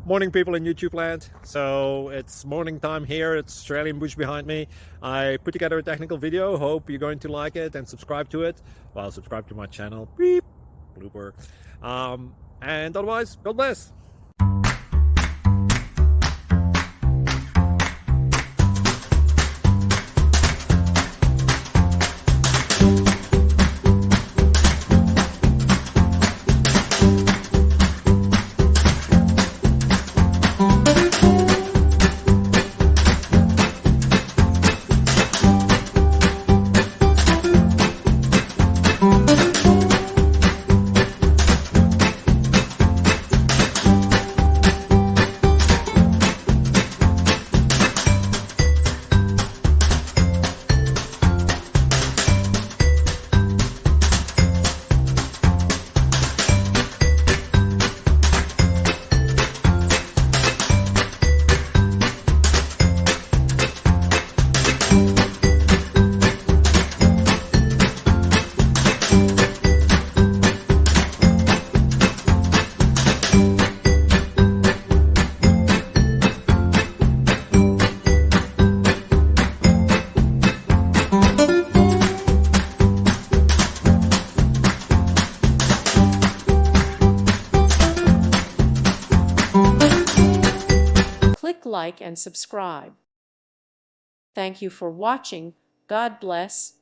Morning, people in YouTube land. So it's morning time here. It's Australian bush behind me. I put together a technical video. Hope you're going to like it and subscribe to it. Well, subscribe to my channel. Beep. Blooper. And otherwise, God bless. Click like and subscribe. Thank you for watching. God bless.